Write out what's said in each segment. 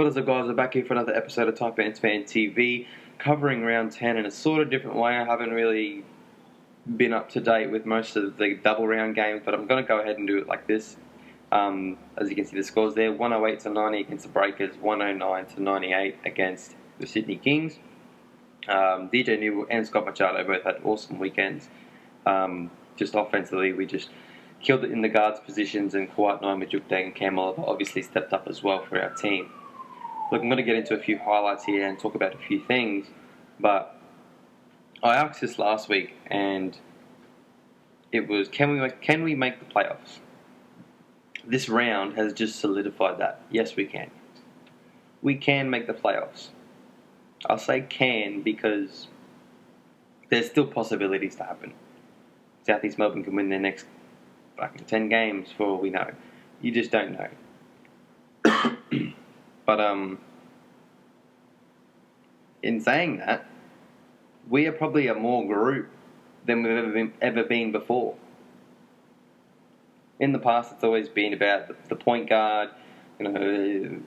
What is up, guys? We're back here for another episode of Type Fans Fan TV, covering round 10 in a sort of different way. I haven't really been up to date with most of the double round games, but I'm going to go ahead and do it like this. As you can see, the scores there: 108 to 90 against the Breakers, 109 to 98 against the Sydney Kings. DJ Newell and Scott Machado both had awesome weekends. Just offensively, we just killed it in the guards positions, and Kawhi Nine, Majuk Deng and Cam Oliver obviously stepped up as well for our team. Look, I'm going to get into a few highlights here and talk about a few things, but I asked this last week, and it was, can we make the playoffs? This round has just solidified that. Yes, we can. We can make the playoffs. I'll say can because there's still possibilities to happen. Southeast Melbourne can win their next 10 games for all we know. You just don't know. But in saying that, we are probably a more group than we've ever been before. In the past, it's always been about the point guard, the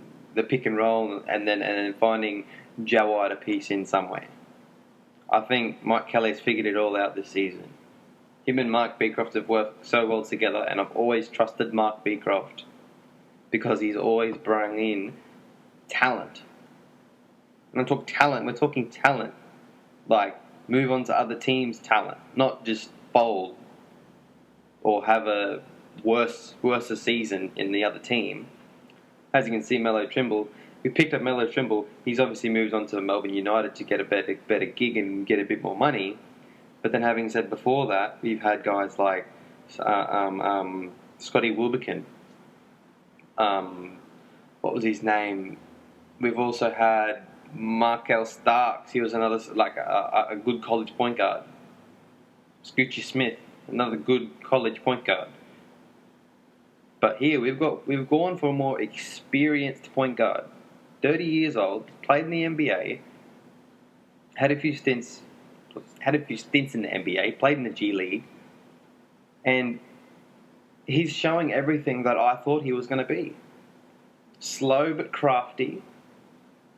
pick and roll, and then finding Jawai to piece in some way. I think Mike Kelly's figured it all out this season. Him and Mark Beecroft have worked so well together, and I've always trusted Mark Beecroft because he's always brought in talent. When I talk talent, we're talking talent. Like, move on to other teams' talent, not just bowl or have a worse season in the other team. As you can see, Melo Trimble, we picked up Melo Trimble. He's obviously moved on to Melbourne United to get a better gig and get a bit more money. But then, having said before that, we've had guys like Scotty Wilbekin. What was his name? We've also had Markel Starks. He was another a good college point guard. Scoochie Smith, another good college point guard. But here we've gone for a more experienced point guard, 30 years old, played in the NBA, had a few stints in the NBA, played in the G League, and he's showing everything that I thought he was going to be. Slow but crafty,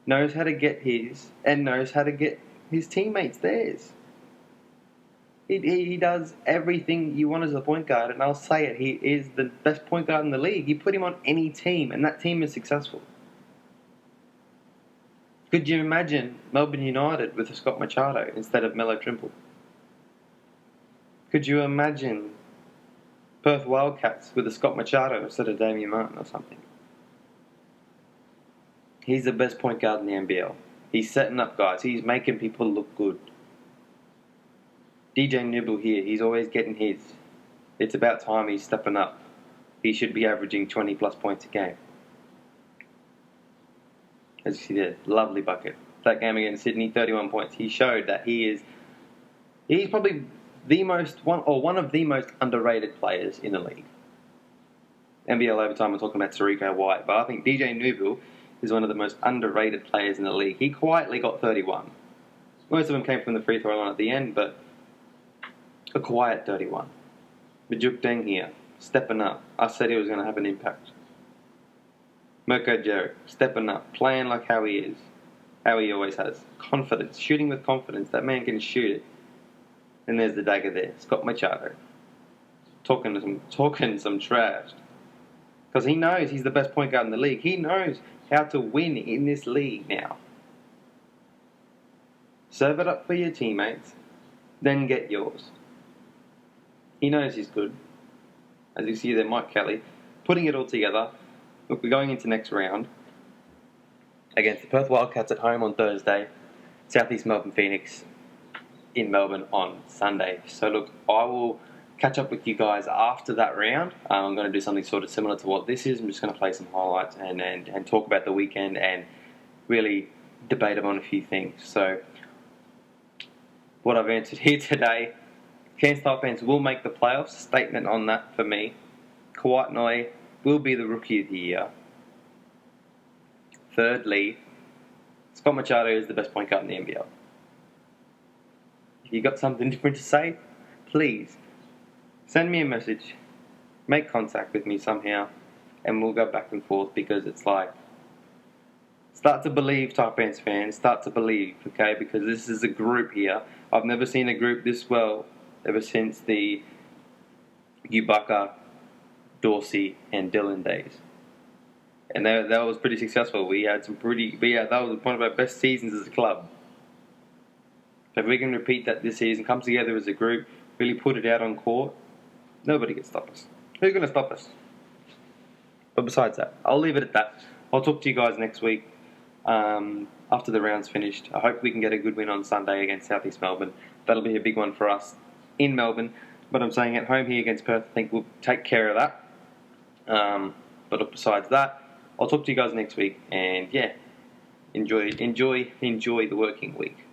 knows how to get his, and knows how to get his teammates theirs. He does everything you want as a point guard, and I'll say it, he is the best point guard in the league. You put him on any team, and that team is successful. Could you imagine Melbourne United with a Scott Machado instead of Melo Trimble? Could you imagine Perth Wildcats with a Scott Machado instead of Damian Martin or something? He's the best point guard in the NBL. He's setting up guys. He's making people look good. DJ Newell here, he's always getting his. It's about time he's stepping up. He should be averaging 20 plus points a game. As you see there, lovely bucket. That game against Sydney, 31 points. He showed that he's probably one of the most underrated players in the league. NBL overtime, we're talking about Sariko White, but I think DJ Newell is one of the most underrated players in the league. He quietly got 31. Most of them came from the free throw line at the end, but a quiet 31. Majuk Deng here, stepping up. I said he was going to have an impact. Mirko Jeric, stepping up, playing like how he is, how he always has. Confidence, shooting with confidence. That man can shoot it. And there's the dagger there, Scott Machado, talking some trash. Because he knows he's the best point guard in the league. He knows how to win in this league now. Serve it up for your teammates, then get yours. He knows he's good. As you see there, Mike Kelly, putting it all together. Look, we're going into next round against the Perth Wildcats at home on Thursday, Southeast Melbourne Phoenix in Melbourne on Sunday. So look, I will catch up with you guys after that round. I'm going to do something sort of similar to what this is. I'm just going to play some highlights and talk about the weekend and really debate on a few things. So what I've answered here today, Cairns Taipans will make the playoffs. Statement on that for me. Kawhi Nine will be the Rookie of the Year. Thirdly, Scott Machado is the best point guard in the NBL. If you got something different to say, please send me a message, make contact with me somehow, and we'll go back and forth, because it's like Start to believe, Top Ends fans. Start to believe, okay? Because this is a group here. I've never seen a group this well ever since the Ubaka, Dorsey, and Dylan days. And that was pretty successful. We had some pretty... that was one of our best seasons as a club. So if we can repeat that this season, come together as a group, really put it out on court, nobody can stop us. Who's going to stop us? But besides that, I'll leave it at that. I'll talk to you guys next week after the round's finished. I hope we can get a good win on Sunday against South East Melbourne. That'll be a big one for us in Melbourne. But I'm saying at home here against Perth, I think we'll take care of that. But besides that, I'll talk to you guys next week. And yeah, enjoy the working week.